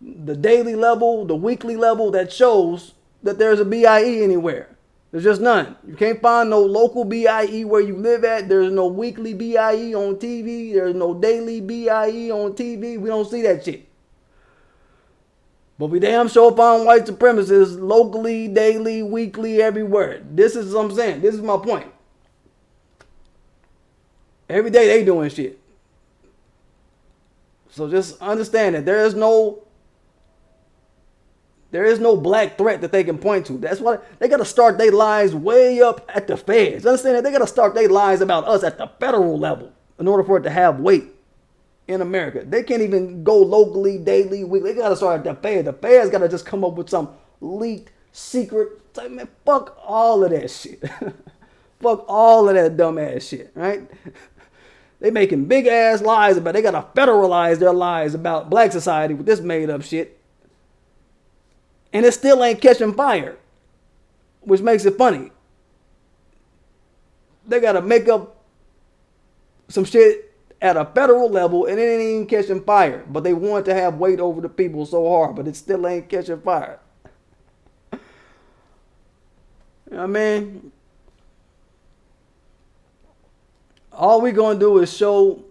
the daily level, the weekly level that shows that there's a BIE anywhere. There's just none. You can't find no local BIE where you live at. There's no weekly BIE on TV. There's no daily BIE on TV. We don't see that shit. But we damn sure find white supremacists locally, daily, weekly, everywhere. This is what I'm saying. This is my point. Every day they doing shit. So just understand that there is no black threat that they can point to. That's why they got to start their lies way up at the feds. Understand that they got to start their lies about us at the federal level in order for it to have weight in America. They can't even go locally, daily, weekly. They got to start at the feds. The feds got to just come up with some leaked secret. Like, man, fuck all of that shit. Fuck all of that dumb ass shit, right? They making big ass lies about. They got to federalize their lies about black society with this made up shit. And it still ain't catching fire, which makes it funny. They got to make up some shit at a federal level and it ain't even catching fire. But they want to have weight over the people so hard, but it still ain't catching fire. You know what I mean? All we going to do is show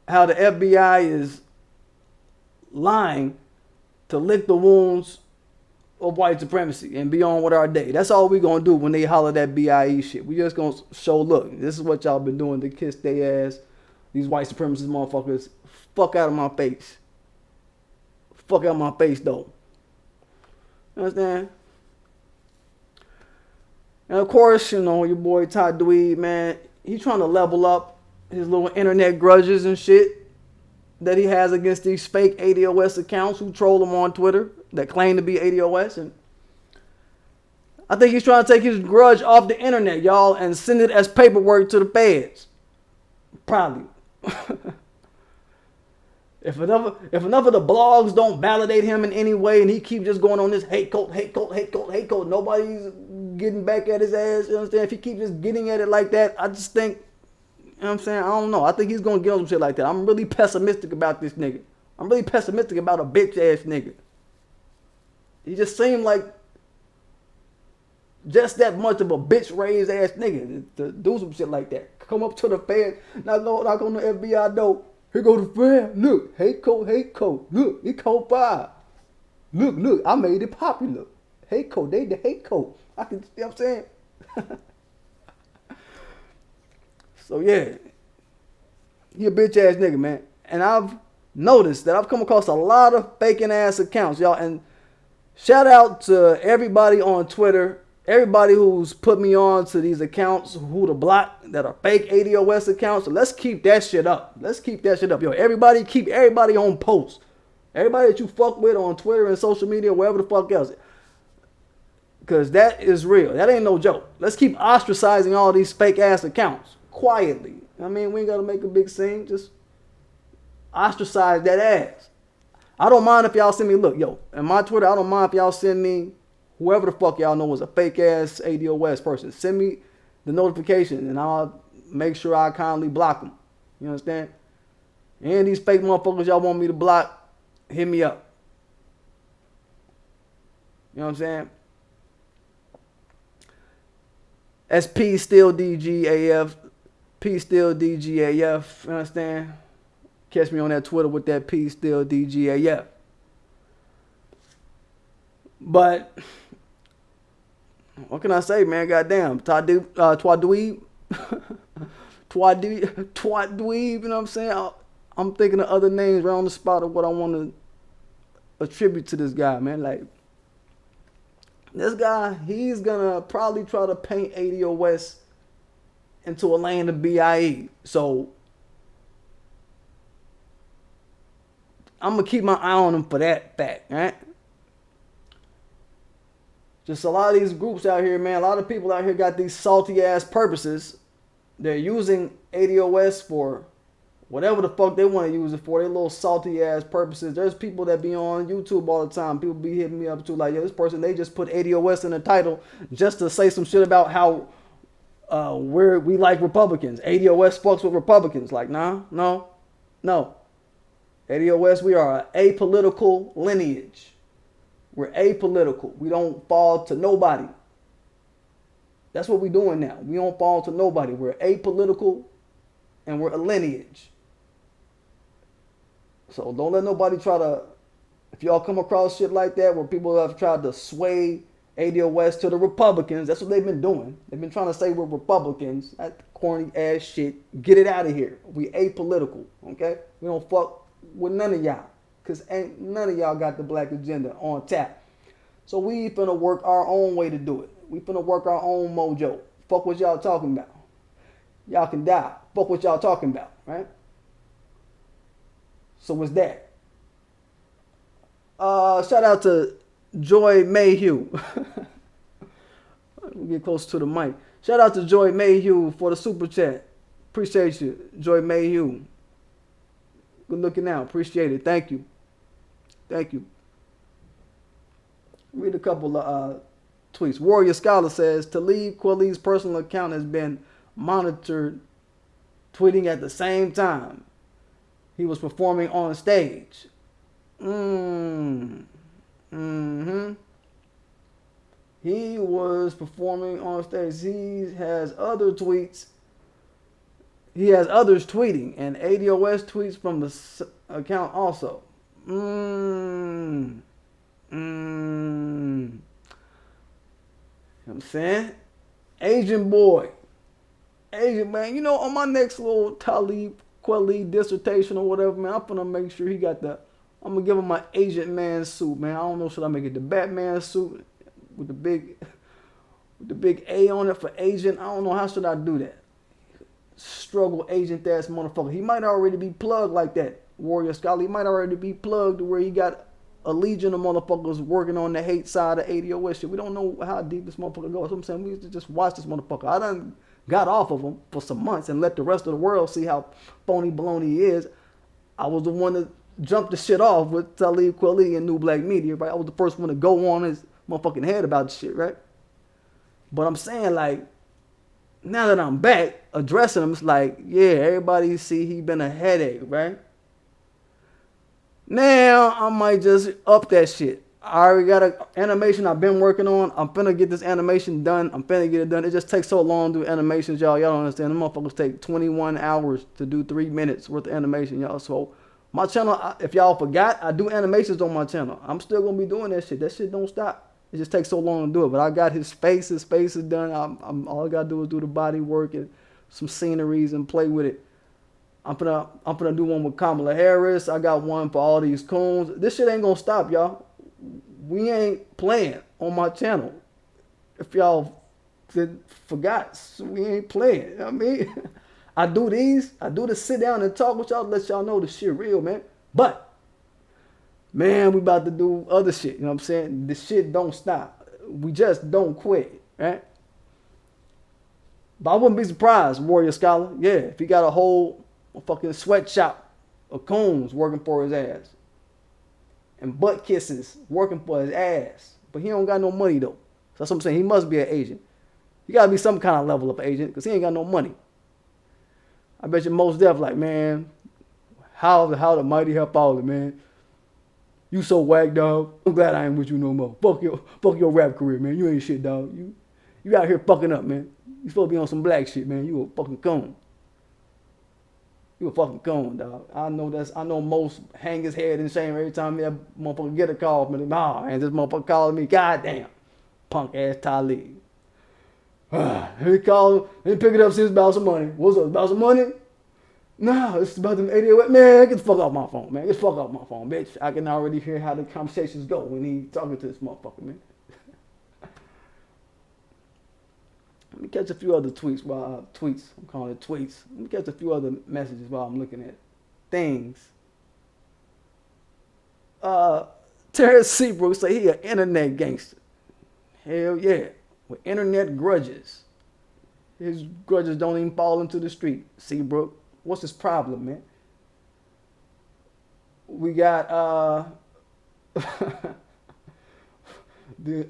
how the FBI is lying to lick the wounds of white supremacy and be on with our day. That's all we gonna do when they holler that BIE shit. We just gonna show, look, this is what y'all been doing to kiss their ass. These white supremacist motherfuckers. Fuck out of my face. Fuck out of my face, though. You understand? And of course, you know, your boy Todd Dweeb, man, he's trying to level up his little internet grudges and shit that he has against these fake ADOS accounts who troll him on Twitter that claim to be ADOS. And I think he's trying to take his grudge off the internet, y'all, and send it as paperwork to the feds. Probably. If enough of the blogs don't validate him in any way and he keeps just going on this hate cult, nobody's getting back at his ass, you understand? If he keeps just getting at it like that, I just think, you know what I'm saying? I don't know. I think he's going to get on some shit like that. I'm really pessimistic about this nigga. I'm really pessimistic about a bitch-ass nigga. He just seemed like just that much of a bitch-raised ass nigga to do some shit like that. Come up to the feds, knock on the FBI door. Here go the fed. Look, hate code. Look, it code 5. Look, I made it popular. Hate code, they the hate code. I can, you know what I'm saying? So yeah, he a bitch ass nigga, man. And I've noticed that I've come across a lot of faking ass accounts, y'all. And shout out to everybody on Twitter, everybody who's put me on to these accounts, who to block that are fake ADOS accounts. So let's keep that shit up. Let's keep that shit up, yo. Everybody keep everybody on post. Everybody that you fuck with on Twitter and social media, wherever the fuck else. Because that is real. That ain't no joke. Let's keep ostracizing all these fake ass accounts quietly. I mean, we ain't got to make a big scene. Just ostracize that ass. I don't mind if y'all send me, look, yo, in my Twitter, I don't mind if y'all send me whoever the fuck y'all know is a fake ass ADOS person. Send me the notification and I'll make sure I kindly block them. You understand? And these fake motherfuckers y'all want me to block, hit me up. You know what I'm saying? SP still DGAF. P still DGAF. You understand? Catch me on that Twitter with that P still DGAF. But what can I say, man? Goddamn. Twadweeb. Twadweeb, you know what I'm saying? I'm thinking of other names right on the spot of what I want to attribute to this guy, man. Like, this guy, he's gonna probably try to paint ADOS into a lane of BIE. So I'm gonna keep my eye on him for that fact, right? Just a lot of these groups out here, man, a lot of people out here got these salty ass purposes. They're using ADOS for whatever the fuck they want to use it for. Their little salty ass purposes. There's people that be on YouTube all the time. People be hitting me up too, like, yo, this person, they just put ADOS in the title just to say some shit about how we like Republicans. ADOS fucks with Republicans. Like, nah, no. ADOS, we are an apolitical lineage. We're apolitical. We don't fall to nobody. That's what we're doing now. We don't fall to nobody. We're apolitical and we're a lineage. So don't let nobody try to, if y'all come across shit like that where people have tried to sway ADOS to the Republicans, that's what they've been doing. They've been trying to say we're Republicans. That corny ass shit. Get it out of here. We apolitical, okay? We don't fuck with none of y'all. Because ain't none of y'all got the black agenda on tap. So we finna work our own way to do it. We finna work our own mojo. Fuck what y'all talking about. Y'all can die. Fuck what y'all talking about, right? So what's that? Shout out to Joy Mayhew. Let me get close to the mic. Shout out to Joy Mayhew for the super chat. Appreciate you, Joy Mayhew. Good looking out. Appreciate it. Thank you. Thank you. Read a couple of tweets. Warrior Scholar says, Talib Kweli's personal account has been monitored, tweeting at the same time he was performing on stage. He was performing on stage. He has other tweets. He has others tweeting, and ADOS tweets from the account also. You know what I'm saying? Asian boy. Asian man. You know, on my next little Talib Kweli dissertation or whatever, man, I'm gonna make sure he got I'm gonna give him my Asian man suit, man. I don't know, should I make it the Batman suit with the big A on it for Asian? I don't know, how should I do that? Struggle agent ass motherfucker. He might already be plugged like that, Warrior Scholar. He might already be plugged to where he got a legion of motherfuckers working on the hate side of ADOS shit. We don't know how deep this motherfucker goes. So I'm saying we used to just watch this motherfucker. I done got off of him for some months and let the rest of the world see how phony baloney he is. I was the one that jumped the shit off with Talib Kweli and New Black Media, right? I was the first one to go on his motherfucking head about the shit, right? But I'm saying, like, now that I'm back addressing him, it's like, yeah, everybody see he been a headache, right? Now I might just up that shit. I already got an animation I've been working on. I'm finna get this animation done. I'm finna get it done. It just takes so long to do animations, y'all. Y'all don't understand. The motherfuckers take 21 hours to do 3 minutes worth of animation, y'all. So my channel, if y'all forgot, I do animations on my channel. I'm still gonna be doing that shit. That shit don't stop. It just takes so long to do it. But I got his face. His face is done. All I gotta do is do the body work and some sceneries and play with it. I'm gonna do one with Kamala Harris. I got one for all these coons. This shit ain't gonna stop, y'all. We ain't playing on my channel. If y'all forgot, we ain't playing. You know what I mean, I do the sit down and talk with y'all, let y'all know the shit real, man. But Man, we about to do other shit. You know what I'm saying? This shit don't stop. We just don't quit, right? But I wouldn't be surprised, Warrior Scholar. Yeah, if he got a whole fucking sweatshop of coons working for his ass. And butt kisses working for his ass. But he don't got no money though. So that's what I'm saying. He must be an agent. You gotta be some kind of level of agent because he ain't got no money. I bet you most def like, man, how the mighty have fallen, man. You so whack, dog. I'm glad I ain't with you no more. Fuck your rap career, man. You ain't shit, dog. You out here fucking up, man. You supposed to be on some black shit, man. You a fucking coon. You a fucking coon, dog. I know most hang his head in shame every time that motherfucker get a call from him. Oh, and this motherfucker calling me. Goddamn. Punk ass Talib. Let me call him. Let me pick it up, see it's about some money. What's up? About some money? No, it's about them 88. Man, get the fuck off my phone, man. Get the fuck off my phone, bitch. I can already hear how the conversations go when he talking to this motherfucker, man. Let me catch a few other tweets I'm calling it tweets. Let me catch a few other messages while I'm looking at things. Terrence Seabrook say he an internet gangster. Hell yeah. With internet grudges. His grudges don't even fall into the street. Seabrook, what's his problem, man? We got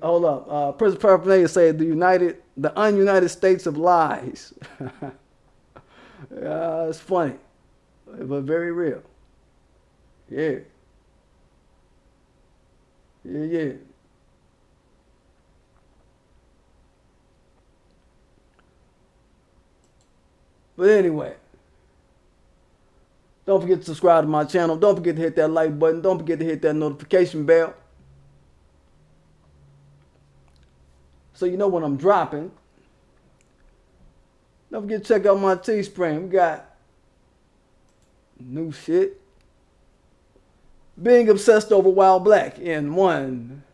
hold up. President Paraphernalia said the ununited states of lies. It's funny, but very real. Yeah. Yeah. But anyway, don't forget to subscribe to my channel. Don't forget to hit that like button. Don't forget to hit that notification bell, so you know when I'm dropping. Don't forget to check out my Teespring. We got new shit. Being obsessed over Wild Black in 1,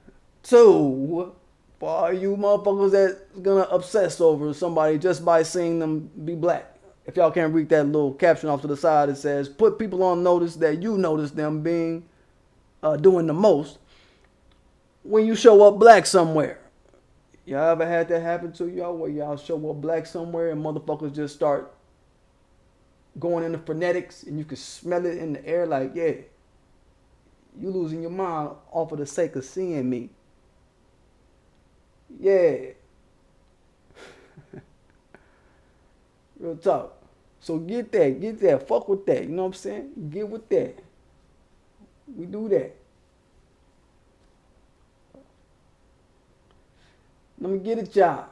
2. For all you motherfuckers that's gonna obsess over somebody just by seeing them be black. If y'all can't read that little caption off to the side, it says, put people on notice that you notice them being, doing the most when you show up black somewhere. Y'all ever had that happen to y'all where y'all show up black somewhere and motherfuckers just start going into phonetics and you can smell it in the air like, yeah, you losing your mind off of the sake of seeing me. Yeah. Real talk. So get that. Fuck with that. You know what I'm saying? Get with that. We do that. Let me get it, y'all.